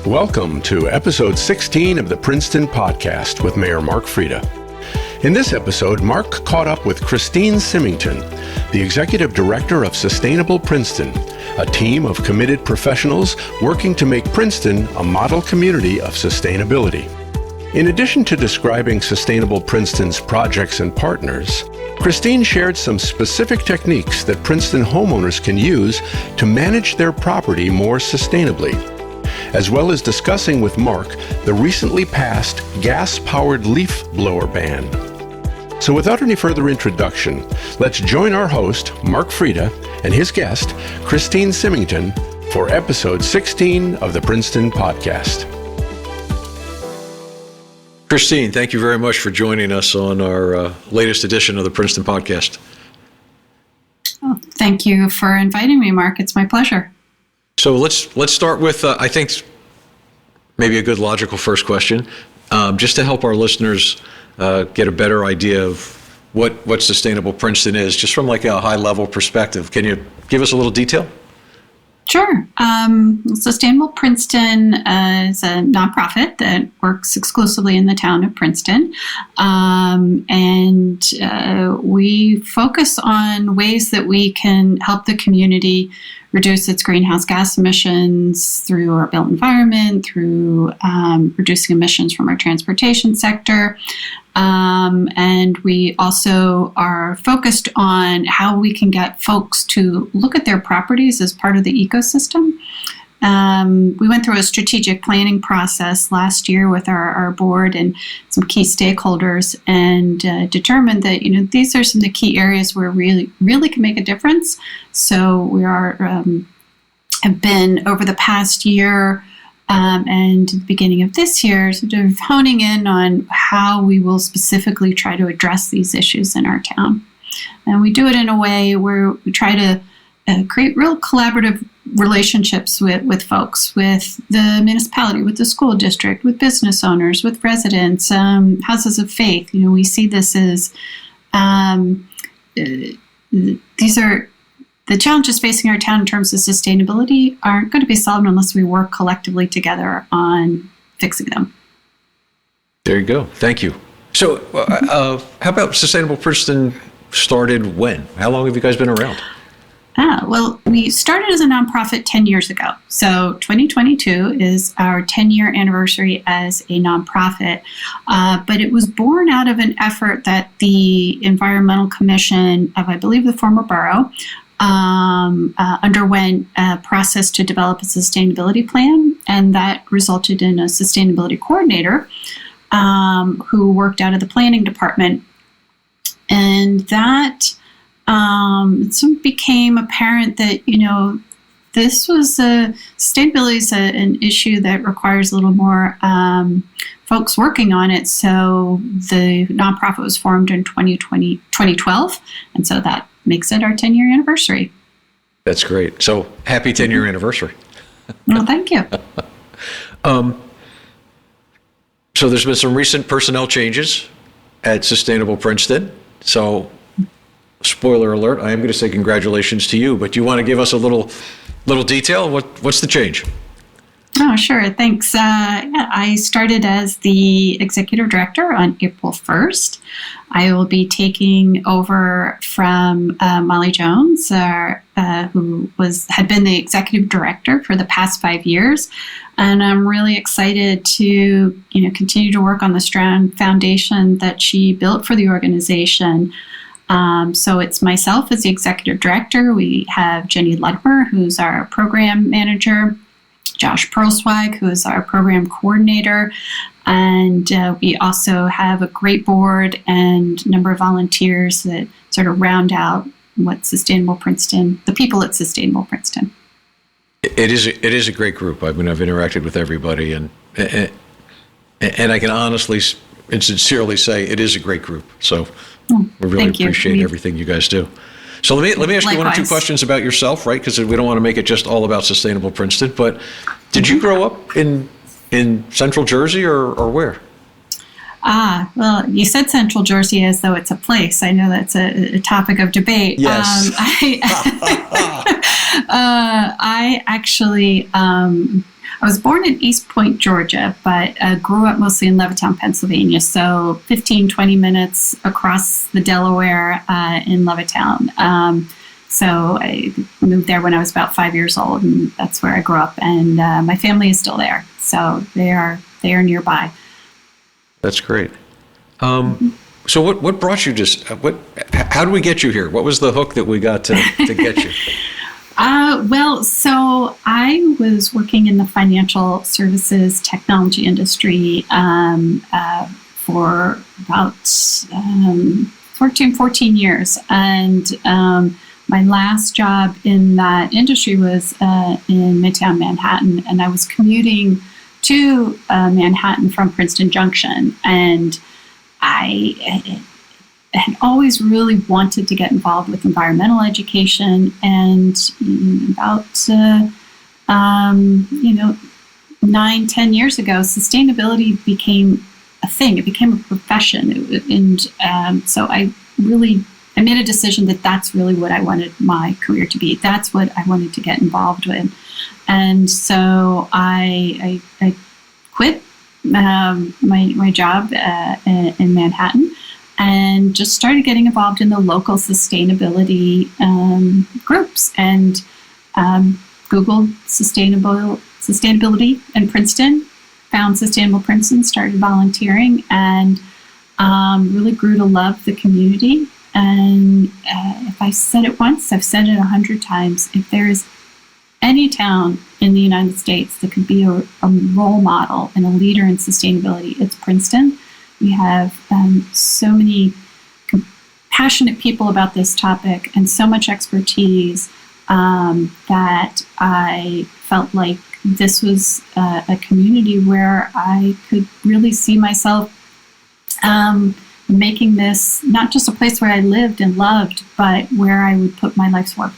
Welcome to episode 16 of the Princeton Podcast with Mayor Mark Freda. In this episode, Mark caught up with Christine Symington, the Executive Director of Sustainable Princeton, a team of committed professionals working to make Princeton a model community of sustainability. In addition to describing Sustainable Princeton's projects and partners, Christine shared some specific techniques that Princeton homeowners can use to manage their property more sustainably, as well as discussing with Mark the recently passed gas-powered leaf blower ban. So without any further introduction, let's join our host, Mark Freda, and his guest, Christine Symington, for episode 16 of the Princeton Podcast. Christine, thank you very much for joining us on our latest edition of the Princeton Podcast. Oh, thank you for inviting me, Mark. It's my pleasure. So let's start with, I think, maybe a good logical first question, just to help our listeners get a better idea of what Sustainable Princeton is, just from like a high-level perspective. Can you give us a little detail? Sure. Sustainable Princeton is a nonprofit that works exclusively in the town of Princeton. And we focus on ways that we can help the community reduce its greenhouse gas emissions through our built environment, through reducing emissions from our transportation sector. And we also are focused on how we can get folks to look at their properties as part of the ecosystem. We went through a strategic planning process last year with our board and some key stakeholders, and determined that these are some of the key areas where we really can make a difference. So we have been over the past year and the beginning of this year sort of honing in on how we will specifically try to address these issues in our town. And we do it in a way where we try to create real collaborative relationships with folks, with the municipality, with the school district, with business owners, with residents, houses of faith. We see this as these are the challenges facing our town in terms of sustainability aren't going to be solved unless we work collectively together on fixing them. There you go. Thank you. So how about Sustainable Princeton started when? How long have you guys been around? Well, we started as a nonprofit 10 years ago. So 2022 is our 10-year anniversary as a nonprofit. But it was born out of an effort that the Environmental Commission of, I believe, the former borough underwent a process to develop a sustainability plan. And that resulted in a sustainability coordinator who worked out of the planning department. And that it soon became apparent that, this was sustainability is an issue that requires a little more folks working on it. So the nonprofit was formed in 2012. And so that makes it our 10-year anniversary. That's great. So happy 10-year anniversary. Well, thank you. So there's been some recent personnel changes at Sustainable Princeton. So spoiler alert, I am going to say congratulations to you, but do you want to give us a little detail? What's the change? Oh, sure. Thanks. I started as the executive director on April 1st. I will be taking over from Molly Jones, who had been the executive director for the past 5 years. And I'm really excited to, continue to work on the strong foundation that she built for the organization. So it's myself as the executive director. We have Jenny Ludmer, who's our program manager, Josh Perlswag, who is our program coordinator, and we also have a great board and number of volunteers that sort of round out what Sustainable Princeton, the people at Sustainable Princeton. It is a great group. I mean, I've interacted with everybody, and I can honestly and sincerely say it is a great group. So we really appreciate everything you guys do. So let me ask you one or two questions about yourself, right? Because we don't want to make it just all about Sustainable Princeton. But did you grow up in Central Jersey or where? Well, you said Central Jersey as though it's a place. I know that's a topic of debate. Yes. I actually I was born in East Point, Georgia, but grew up mostly in Levittown, Pennsylvania. So 15, 20 minutes across the Delaware in Levittown. So I moved there when I was about 5 years old, and that's where I grew up. And my family is still there, so they are nearby. That's great. So what brought you how did we get you here? What was the hook that we got to get you? Well, so I was working in the financial services technology industry for about 14 years. And my last job in that industry was in Midtown Manhattan. And I was commuting to Manhattan from Princeton Junction. And I had always really wanted to get involved with environmental education, and about 9-10 years ago, sustainability became a thing. It became a profession, so I made a decision that that's really what I wanted my career to be. That's what I wanted to get involved with, and so I quit my job in Manhattan, and just started getting involved in the local sustainability groups, and Googled sustainability in Princeton, found Sustainable Princeton, started volunteering, and really grew to love the community. And if I said it once, I've said it 100 times. If there is any town in the United States that could be a role model and a leader in sustainability, it's Princeton. We have so many passionate people about this topic and so much expertise that I felt like this was a community where I could really see myself making this not just a place where I lived and loved, but where I would put my life's work.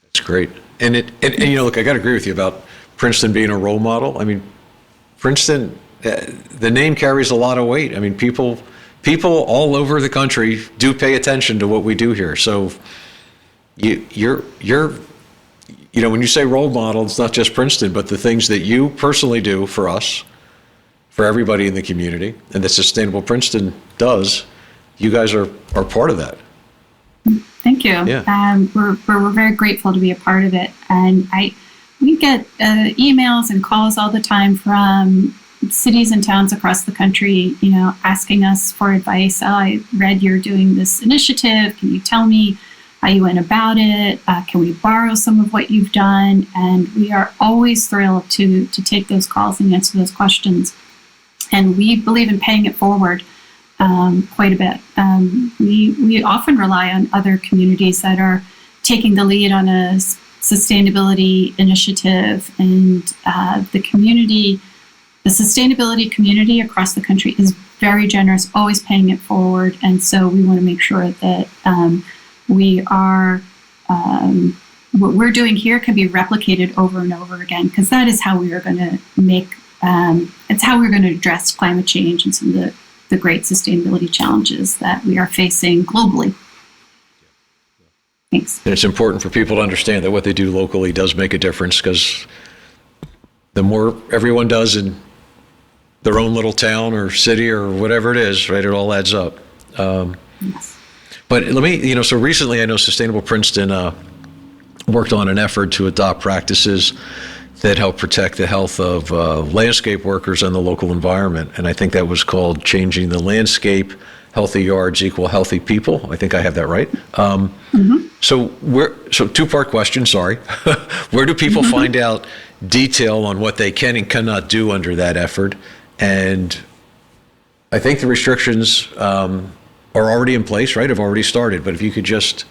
That's great. And look, I got to agree with you about Princeton being a role model. I mean, Princeton, the name carries a lot of weight. I mean, people all over the country do pay attention to what we do here. So you're when you say role model, it's not just Princeton, but the things that you personally do for us, for everybody in the community, and that Sustainable Princeton does, you guys are part of that. Thank you. Yeah. We're very grateful to be a part of it. And we get emails and calls all the time from cities and towns across the country, asking us for advice. Oh, I read you're doing this initiative. Can you tell me how you went about it? Can we borrow some of what you've done? And we are always thrilled to take those calls and answer those questions. And we believe in paying it forward quite a bit. We often rely on other communities that are taking the lead on a sustainability initiative, and the sustainability community across the country is very generous, always paying it forward. And so we want to make sure that we are what we're doing here can be replicated over and over again, because that is how we are going to it's how we're going to address climate change and some of the great sustainability challenges that we are facing globally. Thanks. And it's important for people to understand that what they do locally does make a difference, because the more everyone does in their own little town or city or whatever it is, right, it all adds up. Yes. But let me, so recently I know Sustainable Princeton worked on an effort to adopt practices that help protect the health of landscape workers and the local environment. And I think that was called Changing the Landscape, Healthy Yards Equal Healthy People. I think I have that right. So two-part question, sorry. Where do people find out detail on what they can and cannot do under that effort? And I think the restrictions are already in place, right? Have already started. But if you could just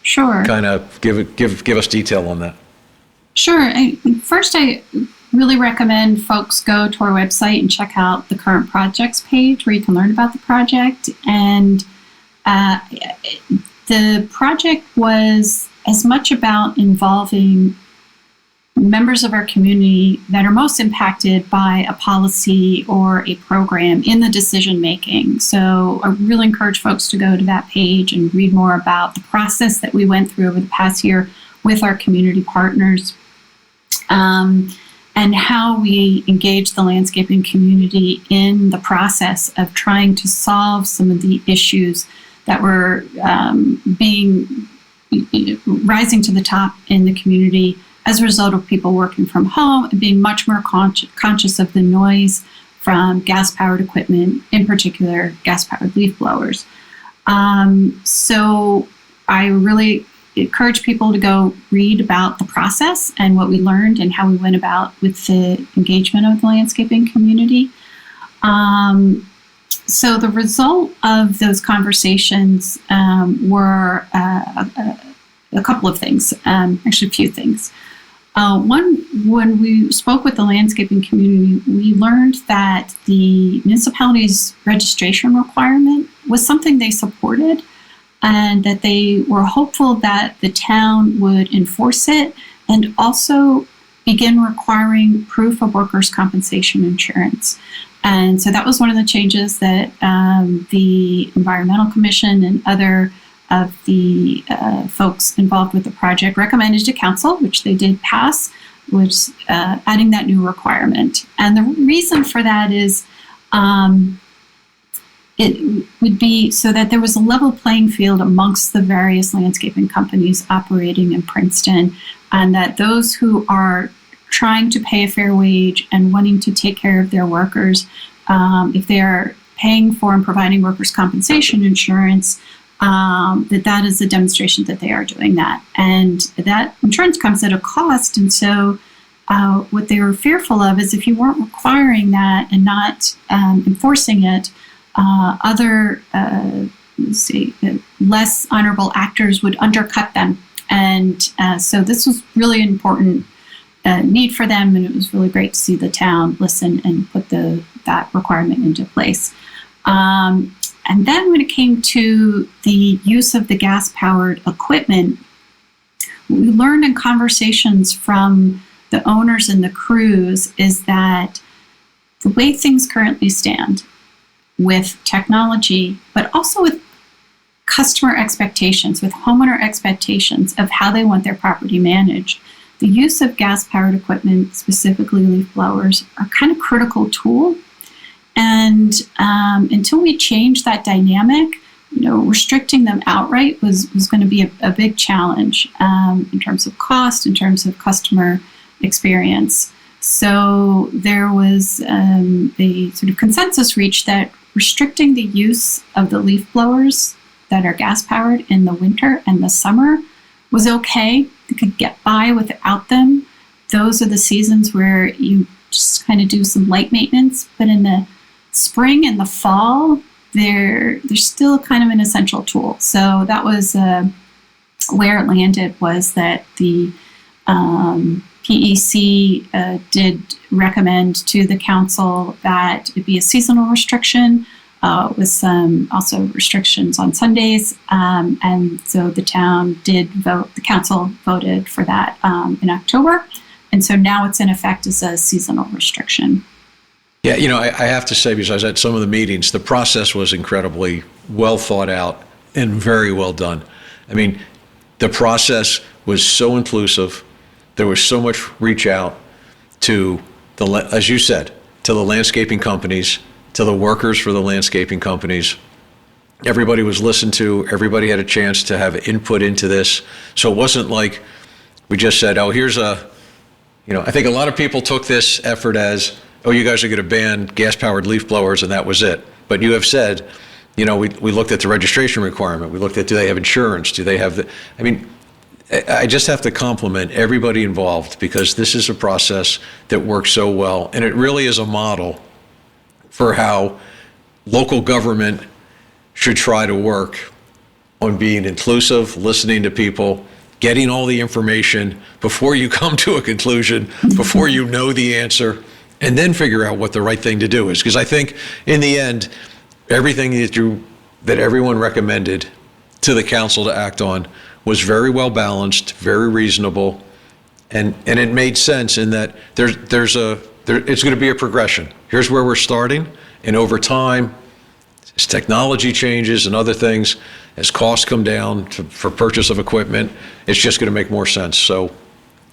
kind of give us detail on that. Sure. First, I really recommend folks go to our website and check out the current projects page where you can learn about the project. And the project was as much about involving members of our community that are most impacted by a policy or a program in the decision making. So I really encourage folks to go to that page and read more about the process that we went through over the past year with our community partners. and how we engage the landscaping community in the process of trying to solve some of the issues that were rising to the top in the community as a result of people working from home and being much more conscious of the noise from gas-powered equipment, in particular gas-powered leaf blowers. So I really encourage people to go read about the process and what we learned and how we went about with the engagement of the landscaping community. So the result of those conversations were a couple of things, actually a few things. One, when we spoke with the landscaping community, we learned that the municipality's registration requirement was something they supported, and that they were hopeful that the town would enforce it and also begin requiring proof of workers' compensation insurance. And so that was one of the changes that the Environmental Commission and other of the folks involved with the project recommended to council, which they did pass, was adding that new requirement. And the reason for that is it would be so that there was a level playing field amongst the various landscaping companies operating in Princeton, and that those who are trying to pay a fair wage and wanting to take care of their workers, if they are paying for and providing workers' compensation insurance, that is a demonstration that they are doing that. And that insurance comes at a cost. And so what they were fearful of is if you weren't requiring that and not enforcing it, other less honorable actors would undercut them. And so this was really an important need for them, and it was really great to see the town listen and put that requirement into place. And then when it came to the use of the gas-powered equipment, what we learned in conversations from the owners and the crews is that the way things currently stand with technology, but also with customer expectations, with homeowner expectations of how they want their property managed, the use of gas-powered equipment, specifically leaf blowers, are kind of critical tool. And until we change that dynamic, restricting them outright was going to be a big challenge in terms of cost, in terms of customer experience. So there was a sort of consensus reached that restricting the use of the leaf blowers that are gas-powered in the winter and the summer was okay. You could get by without them. Those are the seasons where you just kind of do some light maintenance, but in the spring and the fall, they're still kind of an essential tool. So that was where it landed, was that the PEC did recommend to the council that it be a seasonal restriction with some also restrictions on Sundays. And so the town did vote, the council voted for that in October. And so now it's in effect as a seasonal restriction. Yeah, I have to say, because I was at some of the meetings, the process was incredibly well thought out and very well done. I mean, the process was so inclusive. There was so much reach out to as you said, to the landscaping companies, to the workers for the landscaping companies. Everybody was listened to. Everybody had a chance to have input into this. So it wasn't like we just said, oh, here's I think a lot of people took this effort as, oh, you guys are going to ban gas-powered leaf blowers, and that was it. But you have said, we looked at the registration requirement. We looked at, do they have insurance? Do they have I just have to compliment everybody involved, because this is a process that works so well. And it really is a model for how local government should try to work on being inclusive, listening to people, getting all the information before you come to a conclusion, before you know the answer, and then figure out what the right thing to do is. Because I think in the end, everything that everyone recommended to the council to act on was very well balanced, very reasonable, and it made sense in that it's going to be a progression. Here's where we're starting, and over time, as technology changes and other things, as costs come down for purchase of equipment, it's just going to make more sense. So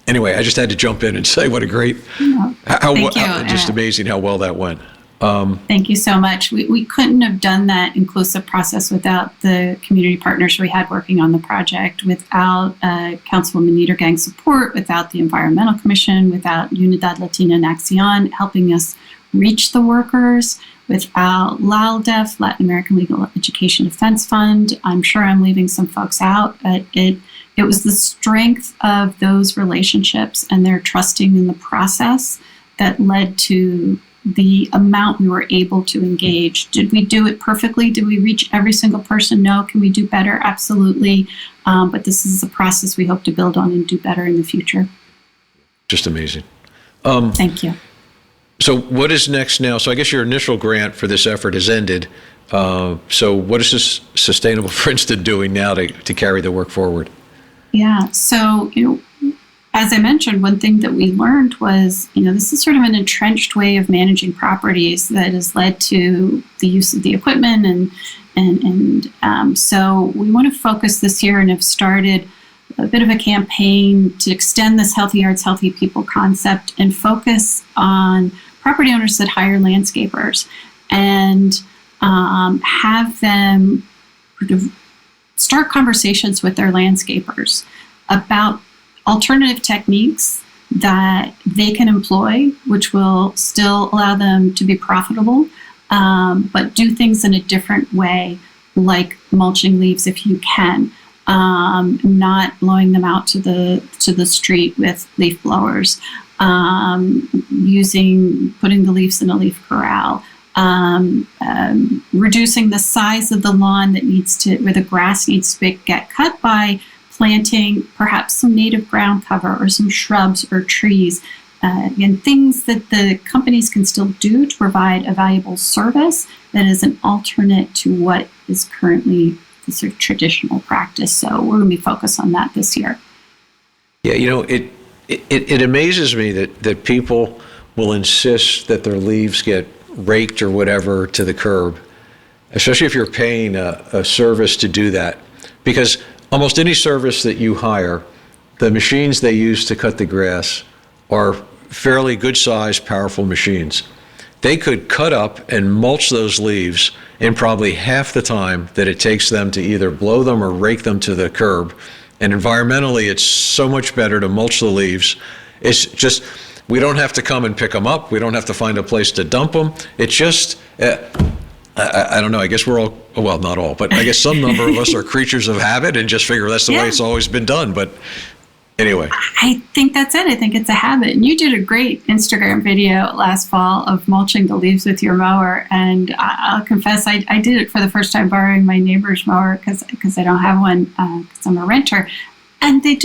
Anyway, I just had to jump in and say what a great, just amazing how well that went. Thank you so much. We couldn't have done that inclusive process without the community partners we had working on the project, without Councilwoman Niedergang's support, without the Environmental Commission, without Unidad Latina en Acción helping us reach the workers, without LALDEF, Latin American Legal Education Defense Fund. I'm sure I'm leaving some folks out, but it was the strength of those relationships and their trusting in the process that led to the amount we were able to engage. Did we do it perfectly? Did we reach every single person? No. Can we do better? Absolutely. But this is a process we hope to build on and do better in the future. Just amazing. Thank you. So what is next now? So I guess your initial grant for this effort has ended. So what is this Sustainable Princeton doing now to carry the work forward? Yeah. So, as I mentioned, one thing that we learned was, this is sort of an entrenched way of managing properties that has led to the use of the equipment. And so we want to focus this year and have started a bit of a campaign to extend this Healthy Yards, Healthy People concept and focus on property owners that hire landscapers and have them start conversations with their landscapers about alternative techniques that they can employ, which will still allow them to be profitable, but do things in a different way, like mulching leaves if you can, not blowing them out to the street with leaf blowers, putting the leaves in a leaf corral, reducing the size of the lawn where the grass needs to get cut by planting perhaps some native ground cover or some shrubs or trees, and things that the companies can still do to provide a valuable service that is an alternate to what is currently the sort of traditional practice. So we're going to be focused on that this year. Yeah, it amazes me that people will insist that their leaves get raked or whatever to the curb, especially if you're paying a service to do that, because almost any service that you hire, the machines they use to cut the grass are fairly good-sized, powerful machines. They could cut up and mulch those leaves in probably half the time that it takes them to either blow them or rake them to the curb. And environmentally, it's so much better to mulch the leaves. It's just, we don't have to come and pick them up. We don't have to find a place to dump them. It's just, I don't know, I guess we're all, well, not all, but I guess some number of us are creatures of habit and just figure that's the way it's always been done. But anyway. I think that's it. I think it's a habit. And you did a great Instagram video last fall of mulching the leaves with your mower. And I'll confess, I did it for the first time borrowing my neighbor's mower because I don't have one because I'm a renter. And they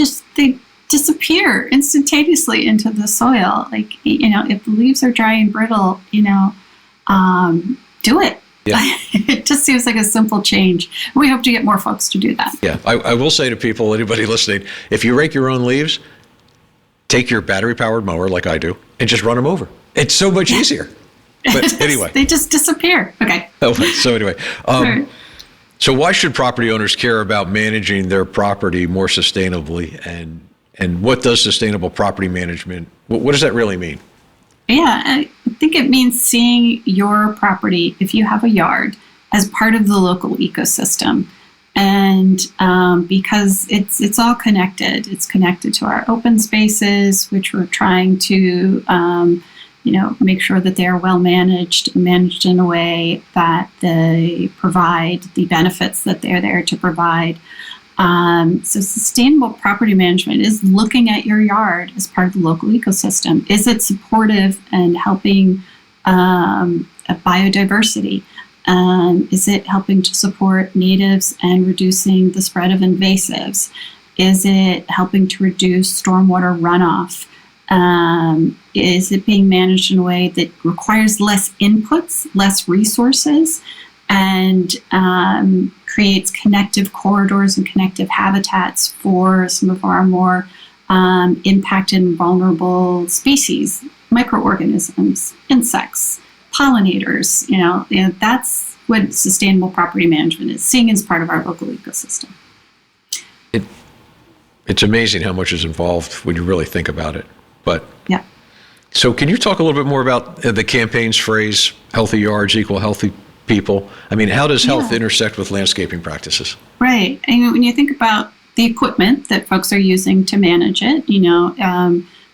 disappear instantaneously into the soil. Like, if the leaves are dry and brittle, do it. Yeah. It just seems like a simple change. We hope to get more folks to do that. Yeah, I will say to people, anybody listening, if you rake your own leaves, take your battery-powered mower like I do and just run them over. It's so much easier. But anyway. They just disappear. Okay. So anyway. So why should property owners care about managing their property more sustainably? And what does sustainable property management, what does that really mean? Yeah, I think it means seeing your property, if you have a yard, as part of the local ecosystem. And because it's all connected. It's connected to our open spaces, which we're trying to make sure that they are well managed in a way that they provide the benefits that they're there to provide. So sustainable property management is looking at your yard as part of the local ecosystem. Is it supportive and helping biodiversity? Is it helping to support natives and reducing the spread of invasives? Is it helping to reduce stormwater runoff? Is it being managed in a way that requires less inputs, less resources, and creates connective corridors and connective habitats for some of our more impacted and vulnerable species, microorganisms, insects, pollinators? That's what sustainable property management is, seeing as part of our local ecosystem. it's amazing how much is involved when you really think about it. But yeah. So can you talk a little bit more about the campaign's phrase, healthy yards equal healthy people? I mean, how does health intersect with landscaping practices? Right. And when you think about the equipment that folks are using to manage it,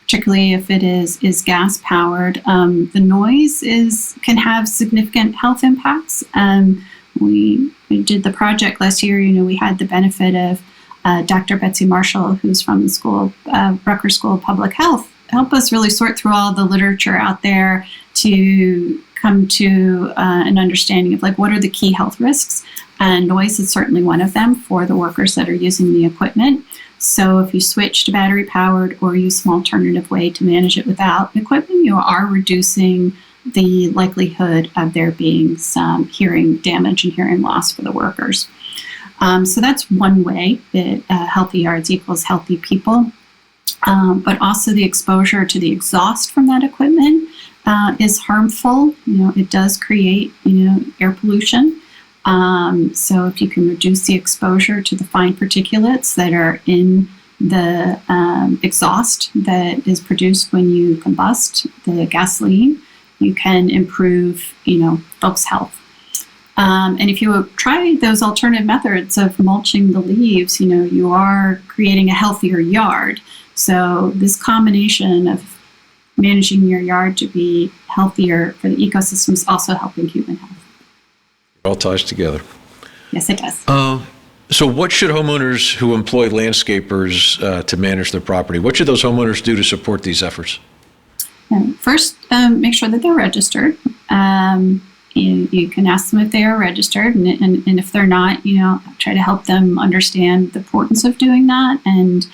particularly if it is gas powered, the noise can have significant health impacts. We did the project last year. We had the benefit of Dr. Betsy Marshall, who's from the school, Rutgers School of Public Health, help us really sort through all the literature out there to come to an understanding of what are the key health risks. And noise is certainly one of them for the workers that are using the equipment. So if you switch to battery powered or use some alternative way to manage it without equipment, you are reducing the likelihood of there being some hearing damage and hearing loss for the workers. So that's one way that healthy yards equals healthy people. But also the exposure to the exhaust from that equipment is harmful. It does create, air pollution. So if you can reduce the exposure to the fine particulates that are in the exhaust that is produced when you combust the gasoline, you can improve, folks' health. And if you try those alternative methods of mulching the leaves, you are creating a healthier yard. So this combination of managing your yard to be healthier for the ecosystem is also helping human health. It all ties together. Yes, it does. So what should homeowners who employ landscapers to manage their property, what should those homeowners do to support these efforts? First, make sure that they're registered. You can ask them if they are registered, and if they're not, try to help them understand the importance of doing that, and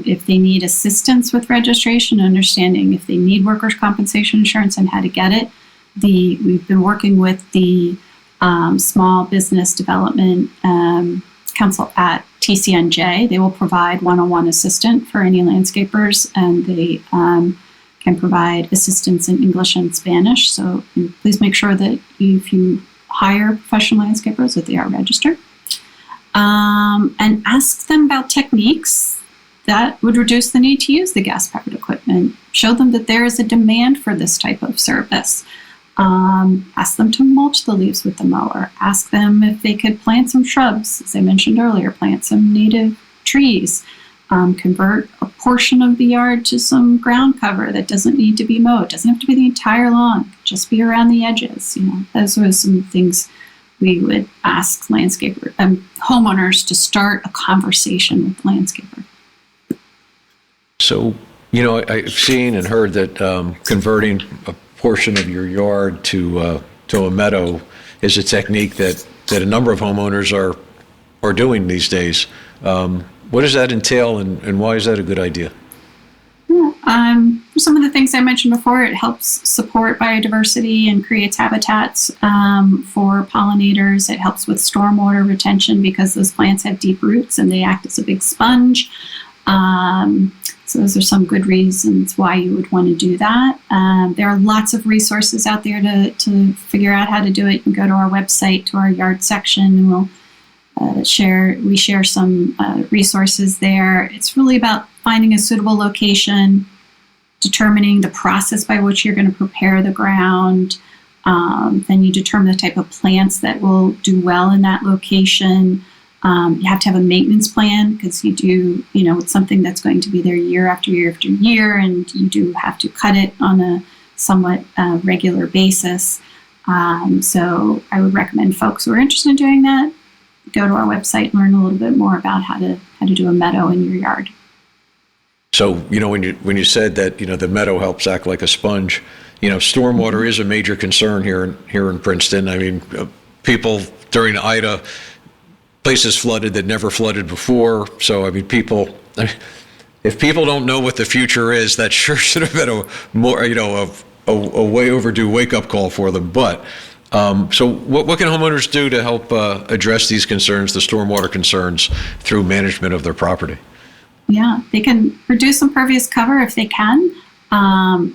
if they need assistance with registration, understanding if they need workers' compensation insurance and how to get it. We've been working with the Small Business Development Council at TCNJ. They will provide one-on-one assistance for any landscapers, and they can provide assistance in English and Spanish. So please make sure that if you hire professional landscapers, that they are registered. And ask them about techniques that would reduce the need to use the gas-powered equipment. Show them that there is a demand for this type of service. Ask them to mulch the leaves with the mower. Ask them if they could plant some shrubs, as I mentioned earlier, plant some native trees. Convert a portion of the yard to some ground cover that doesn't need to be mowed. It doesn't have to be the entire lawn, just be around the edges. Those are some things we would ask homeowners to start a conversation with the landscaper. So, I've seen and heard that converting a portion of your yard to a meadow is a technique that a number of homeowners are doing these days. What does that entail, and why is that a good idea? Some of the things I mentioned before, it helps support biodiversity and creates habitats for pollinators. It helps with stormwater retention because those plants have deep roots and they act as a big sponge. So those are some good reasons why you would want to do that. There are lots of resources out there to figure out how to do it. You can go to our website, to our yard section, and we'll share some resources there. It's really about finding a suitable location, determining the process by which you're going to prepare the ground. Then you determine the type of plants that will do well in that location. You have to have a maintenance plan because you do, it's something that's going to be there year after year after year, and you do have to cut it on a somewhat regular basis. So I would recommend folks who are interested in doing that, go to our website and learn a little bit more about how to do a meadow in your yard. So, when you said that, the meadow helps act like a sponge, stormwater is a major concern here in Princeton. I mean, people during Ida, places flooded that never flooded before. So, if people don't know what the future is, that sure should have been a way overdue wake-up call for them. But so what can homeowners do to help address these concerns, the stormwater concerns, through management of their property? Yeah, they can reduce impervious cover if they can.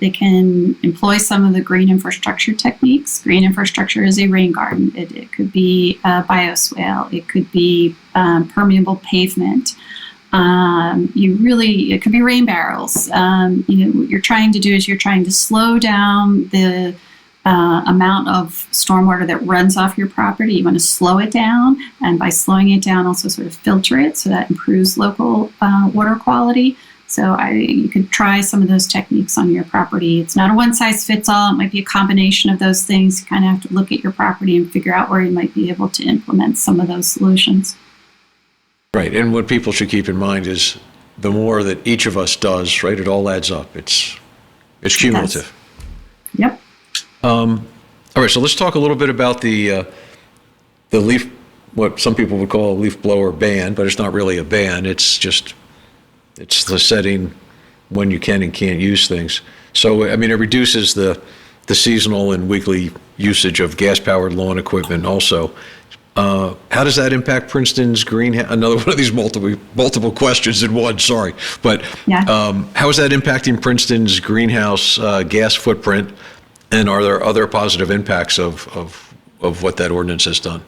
They can employ some of the green infrastructure techniques. Green infrastructure is a rain garden. It could be a bioswale. It could be permeable pavement. It could be rain barrels. What you're trying to do is you're trying to slow down the amount of stormwater that runs off your property. You want to slow it down, and by slowing it down, also sort of filter it so that improves local water quality. So you could try some of those techniques on your property. It's not a one-size-fits-all. It might be a combination of those things. You kind of have to look at your property and figure out where you might be able to implement some of those solutions. Right, and what people should keep in mind is the more that each of us does, right, it all adds up. It's cumulative. Yep. All right, so let's talk a little bit about the leaf, what some people would call a leaf blower ban, but it's not really a ban. It's the setting when you can and can't use things. So, I mean, it reduces the seasonal and weekly usage of gas-powered lawn equipment also. How does that impact Princeton's greenhouse? Another one of these multiple questions in one, sorry. But how is that impacting Princeton's greenhouse gas footprint? And are there other positive impacts of what that ordinance has done?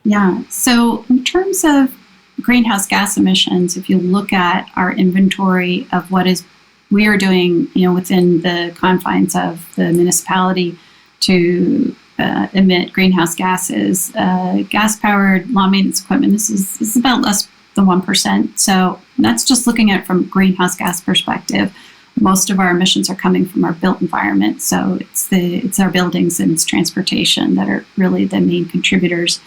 Yeah, so in terms of greenhouse gas emissions, if you look at our inventory of we are doing, within the confines of the municipality to emit greenhouse gases, gas-powered lawn maintenance equipment, this is about less than 1%. So that's just looking at it from greenhouse gas perspective. Most of our emissions are coming from our built environment. So it's our buildings and it's transportation that are really the main contributors.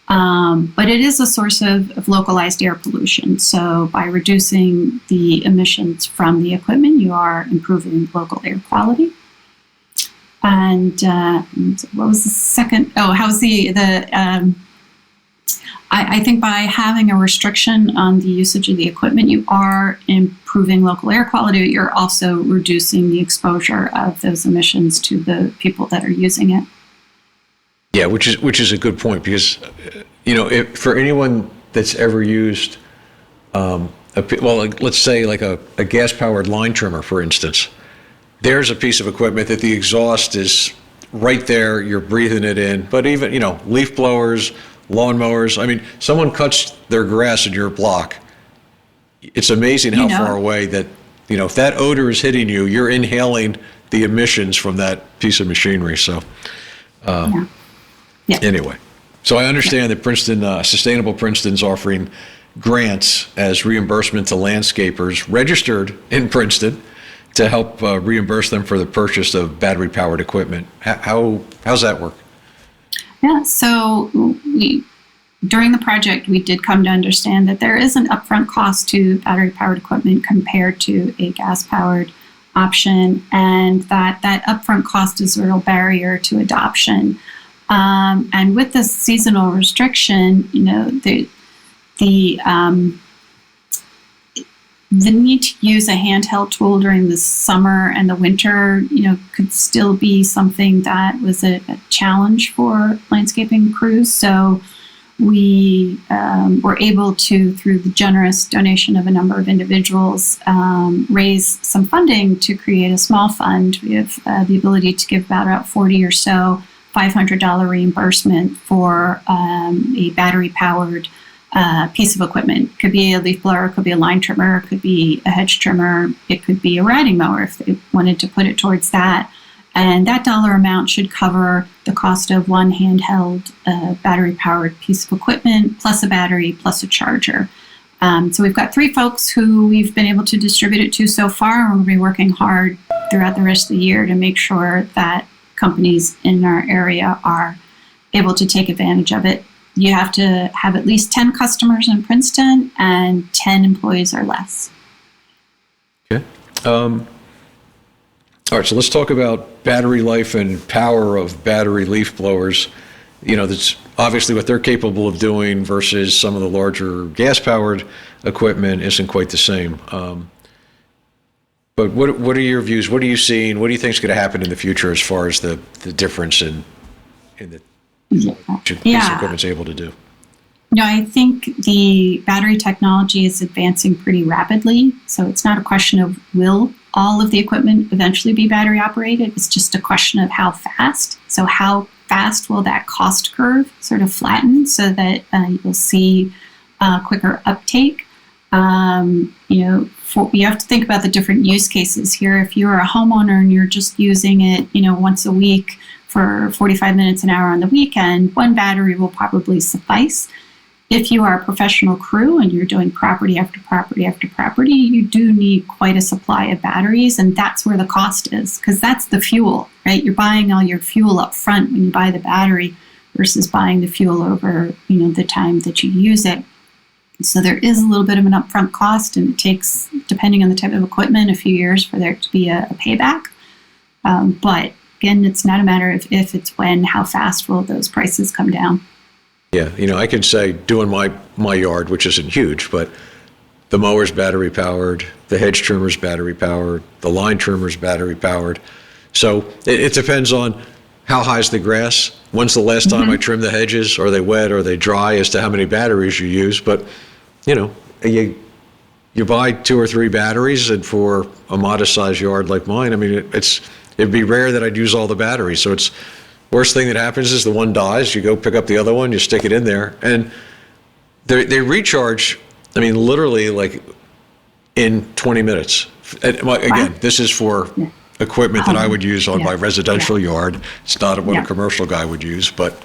But it is a source of localized air pollution. So by reducing the emissions from the equipment, you are improving local air quality. And what was the second? How's I think by having a restriction on the usage of the equipment, you are improving local air quality. You're also reducing the exposure of those emissions to the people that are using it. Yeah, which is a good point because, for anyone that's ever used, let's say like a gas-powered line trimmer, for instance, there's a piece of equipment that the exhaust is right there, you're breathing it in. But even, leaf blowers, lawnmowers, I mean, someone cuts their grass in your block. It's amazing how far away that, if that odor is hitting you, you're inhaling the emissions from that piece of machinery. So, anyway, so I understand that Princeton, Sustainable Princeton's offering grants as reimbursement to landscapers registered in Princeton to help reimburse them for the purchase of battery-powered equipment. How's that work? Yeah, so during the project, we did come to understand that there is an upfront cost to battery-powered equipment compared to a gas-powered option, and that upfront cost is a real barrier to adoption. And with the seasonal restriction, the need to use a handheld tool during the summer and the winter, could still be something that was a challenge for landscaping crews. So we were able to, through the generous donation of a number of individuals, raise some funding to create a small fund. We have the ability to give about 40 or so $500 reimbursement for a battery-powered piece of equipment. It could be a leaf blower, it could be a line trimmer, it could be a hedge trimmer, it could be a riding mower if they wanted to put it towards that. And that dollar amount should cover the cost of one handheld battery-powered piece of equipment, plus a battery, plus a charger. So we've got 3 folks who we've been able to distribute it to so far, and we'll be working hard throughout the rest of the year to make sure that companies in our area are able to take advantage of it. You have to have at least 10 customers in Princeton and 10 employees or less. Okay. All right, so let's talk about battery life and power of battery leaf blowers. That's obviously what they're capable of doing versus some of the larger gas-powered equipment isn't quite the same. But what are your views? What are you seeing? What do you think is going to happen in the future as far as the difference in the piece of equipment's able to do? I think the battery technology is advancing pretty rapidly. So it's not a question of will all of the equipment eventually be battery operated. It's just a question of how fast. So how fast will that cost curve sort of flatten so that you'll see quicker uptake? You have to think about the different use cases here. If you're a homeowner and you're just using it, once a week for 45 minutes, an hour on the weekend, one battery will probably suffice. If you are a professional crew and you're doing property after property after property, you do need quite a supply of batteries, and that's where the cost is, because that's the fuel, right? You're buying all your fuel up front when you buy the battery versus buying the fuel over, the time that you use it. So there is a little bit of an upfront cost, and it takes, depending on the type of equipment, a few years for there to be a payback. But again, it's not a matter of if, it's when. How fast will those prices come down? Yeah, I can say doing my yard, which isn't huge, but the mower's battery powered, the hedge trimmer's battery powered, the line trimmer's battery powered. So it depends on how high is the grass. When's the last time I trimmed the hedges? Are they wet? Are they dry? As to how many batteries you use. But, you buy 2 or 3 batteries, and for a modest sized yard like mine, I mean, it'd be rare that I'd use all the batteries. So it's worst thing that happens is the one dies. You go pick up the other one, you stick it in there, and they recharge. I mean, literally like in 20 minutes. And again, this is for equipment that I would use on my residential yard. It's not what a commercial guy would use, but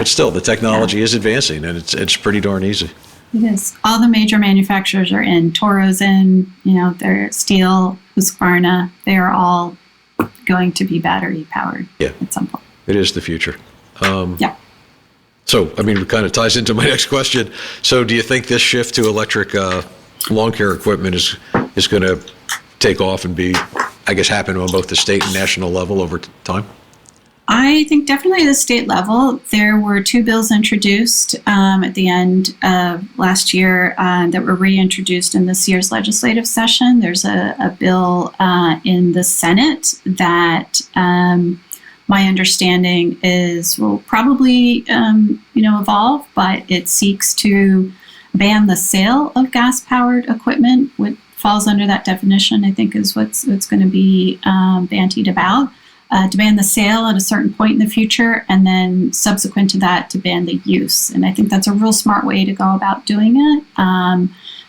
still, the technology is advancing, and it's pretty darn easy. It is. All the major manufacturers are in. Toro's in. They're Steel, Husqvarna. They are all going to be battery powered at some point. It is the future. So, I mean, it kind of ties into my next question. So, do you think this shift to electric lawn care equipment is going to take off and be, I guess, happen on both the state and national level over time? I think definitely at the state level. There were 2 bills introduced at the end of last year that were reintroduced in this year's legislative session. There's a bill in the Senate that my understanding is will probably evolve, but it seeks to ban the sale of gas-powered equipment, which falls under that definition, I think is what's going to be bantied about. To ban the sale at a certain point in the future, and then subsequent to that to ban the use. And I think that's a real smart way to go about doing it,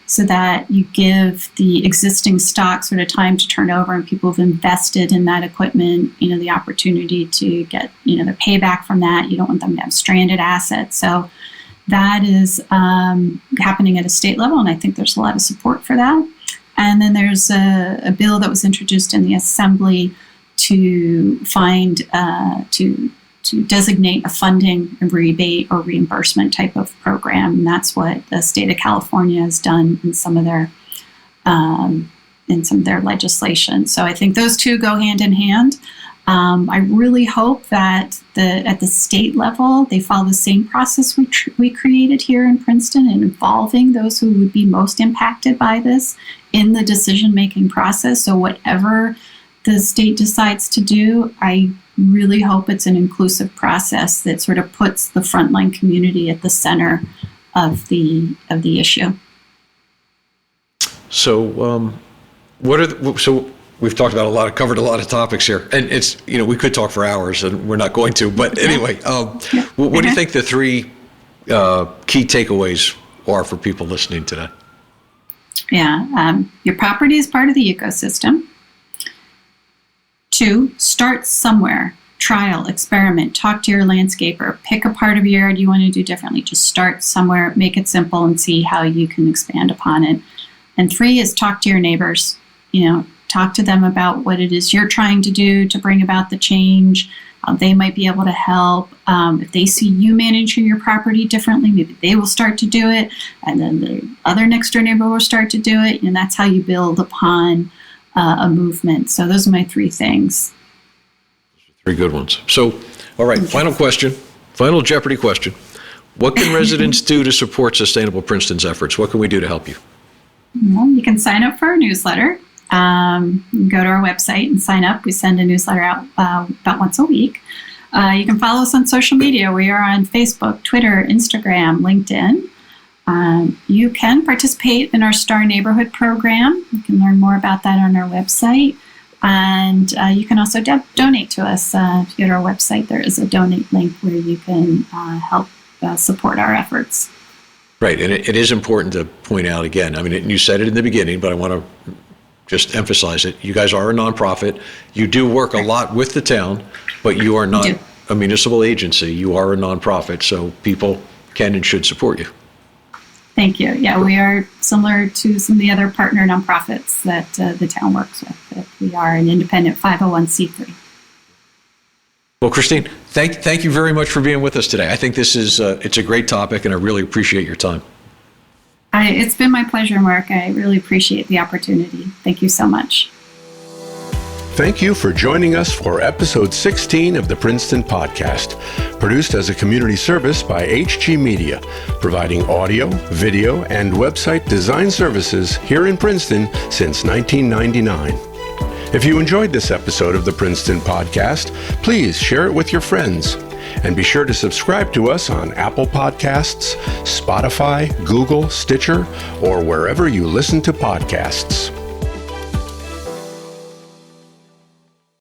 so that you give the existing stock sort of time to turn over, and people who've invested in that equipment, the opportunity to get, the payback from that. You don't want them to have stranded assets. So that is happening at a state level, and I think there's a lot of support for that. And then there's a bill that was introduced in the Assembly to designate a funding, a rebate, or reimbursement type of program. And that's what the state of California has done in some of their legislation. So I think those two go hand in hand. I really hope that at the state level they follow the same process we created here in Princeton, in involving those who would be most impacted by this in the decision-making process. So whatever the state decides to do, I really hope it's an inclusive process that sort of puts the frontline community at the center of the issue. So, so we've talked about covered a lot of topics here, and it's we could talk for hours, and we're not going to. But anyway, what do you think the 3 key takeaways are for people listening today? Your property is part of the ecosystem. 2, start somewhere. Trial, experiment, talk to your landscaper, pick a part of your yard you want to do differently. Just start somewhere, make it simple, and see how you can expand upon it. And 3 is talk to your neighbors. Talk to them about what it is you're trying to do to bring about the change. They might be able to help. If they see you managing your property differently, maybe they will start to do it, and then the other next door neighbor will start to do it, and that's how you build upon a movement. So those are my 3 things. 3 good ones. So, all right, final question, final Jeopardy question. What can residents do to support Sustainable Princeton's efforts? What can we do to help you? Well, you can sign up for our newsletter. You can go to our website and sign up. We send a newsletter out about once a week. You can follow us on social media. We are on Facebook, Twitter, Instagram, LinkedIn. You can participate in our Star Neighborhood program. You can learn more about that on our website. And you can also donate to us. If you go to our website, there is a donate link where you can help support our efforts. Right, and it is important to point out again, I mean, you said it in the beginning, but I want to just emphasize it. You guys are a nonprofit. You do work a lot with the town, but you are not a municipal agency. You are a nonprofit, so people can and should support you. Thank you. Yeah, we are similar to some of the other partner nonprofits that the town works with. We are an independent 501c3. Well, Christine, thank you very much for being with us today. I think this is it's a great topic, and I really appreciate your time. It's been my pleasure, Mark. I really appreciate the opportunity. Thank you so much. Thank you for joining us for episode 16 of the Princeton Podcast, produced as a community service by HG Media, providing audio, video, and website design services here in Princeton since 1999. If you enjoyed this episode of the Princeton Podcast, please share it with your friends. And be sure to subscribe to us on Apple Podcasts, Spotify, Google, Stitcher, or wherever you listen to podcasts.